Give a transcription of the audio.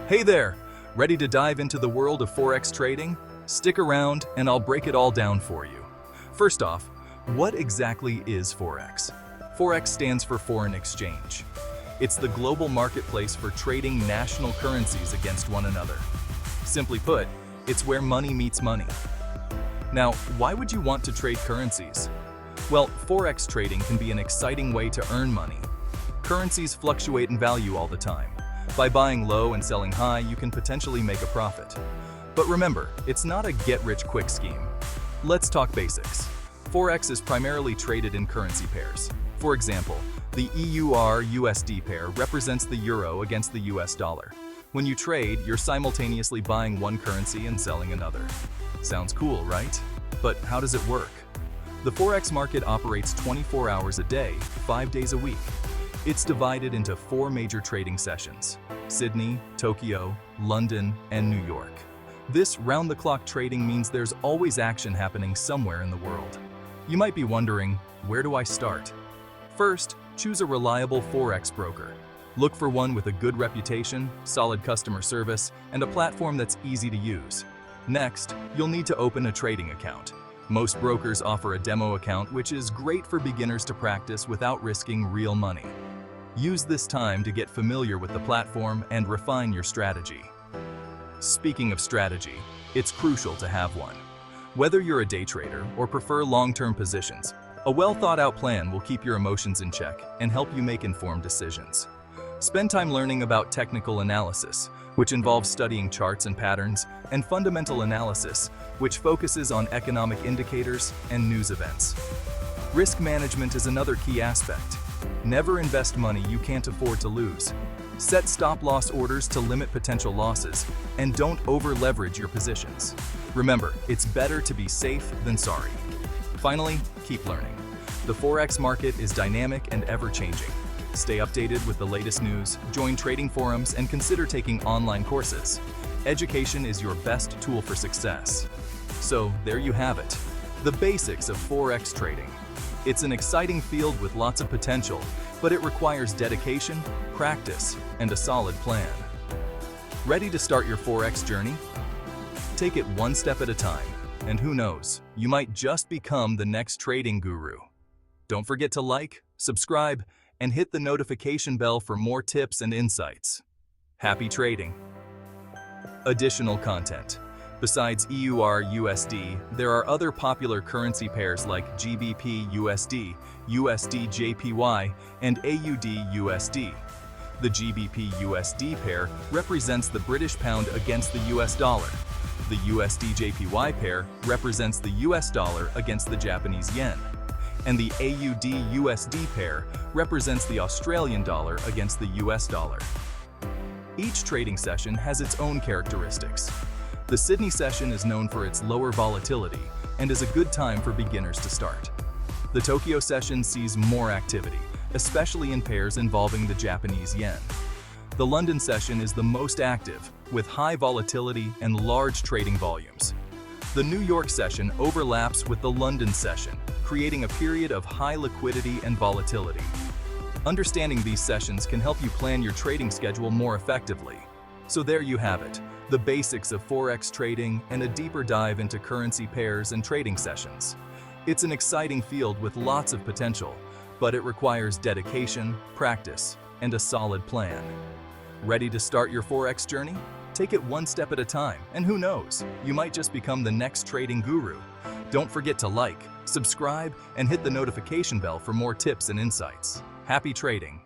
Hey there! Ready to dive into the world of Forex trading? Stick around and I'll break it all down for you. First off, what exactly is Forex? Forex stands for foreign exchange. It's the global marketplace for trading national currencies against one another. Simply put, it's where money meets money. Now, why would you want to trade currencies? Well, Forex trading can be an exciting way to earn money. Currencies fluctuate in value all the time. By buying low and selling high, you can potentially make a profit. But remember, it's not a get-rich-quick scheme. Let's talk basics. Forex is primarily traded in currency pairs. For example, the EUR-USD pair represents the euro against the US dollar. When you trade, you're simultaneously buying one currency and selling another. Sounds cool, right? But how does it work? The Forex market operates 24 hours a day, 5 days a week. It's divided into 4 major trading sessions: Sydney, Tokyo, London, and New York. This round-the-clock trading means there's always action happening somewhere in the world. You might be wondering, where do I start? First, choose a reliable Forex broker. Look for one with a good reputation, solid customer service, and a platform that's easy to use. Next, you'll need to open a trading account. Most brokers offer a demo account, which is great for beginners to practice without risking real money. Use this time to get familiar with the platform and refine your strategy. Speaking of strategy, it's crucial to have one. Whether you're a day trader or prefer long-term positions, a well-thought-out plan will keep your emotions in check and help you make informed decisions. Spend time learning about technical analysis, which involves studying charts and patterns, and fundamental analysis, which focuses on economic indicators and news events. Risk management is another key aspect. Never invest money you can't afford to lose. Set stop-loss orders to limit potential losses, and don't over-leverage your positions. Remember, it's better to be safe than sorry. Finally, keep learning. The Forex market is dynamic and ever-changing. Stay updated with the latest news, join trading forums, and consider taking online courses. Education is your best tool for success. So, there you have it. The basics of Forex trading. It's an exciting field with lots of potential, but it requires dedication, practice, and a solid plan. Ready to start your Forex journey? Take it one step at a time, and who knows, you might just become the next trading guru. Don't forget to like, subscribe, and hit the notification bell for more tips and insights. Happy trading! Additional content. Besides EUR-USD, there are other popular currency pairs like GBP-USD, USD-JPY, and AUD-USD. The GBP-USD pair represents the British pound against the US dollar. The USD-JPY pair represents the US dollar against the Japanese yen. And the AUD-USD pair represents the Australian dollar against the US dollar. Each trading session has its own characteristics. The Sydney session is known for its lower volatility and is a good time for beginners to start. The Tokyo session sees more activity, especially in pairs involving the Japanese yen. The London session is the most active, with high volatility and large trading volumes. The New York session overlaps with the London session, creating a period of high liquidity and volatility. Understanding these sessions can help you plan your trading schedule more effectively. So there you have it, the basics of Forex trading and a deeper dive into currency pairs and trading sessions. It's an exciting field with lots of potential, but it requires dedication, practice, and a solid plan. Ready to start your Forex journey? Take it one step at a time, and who knows, you might just become the next trading guru. Don't forget to like, subscribe, and hit the notification bell for more tips and insights. Happy trading!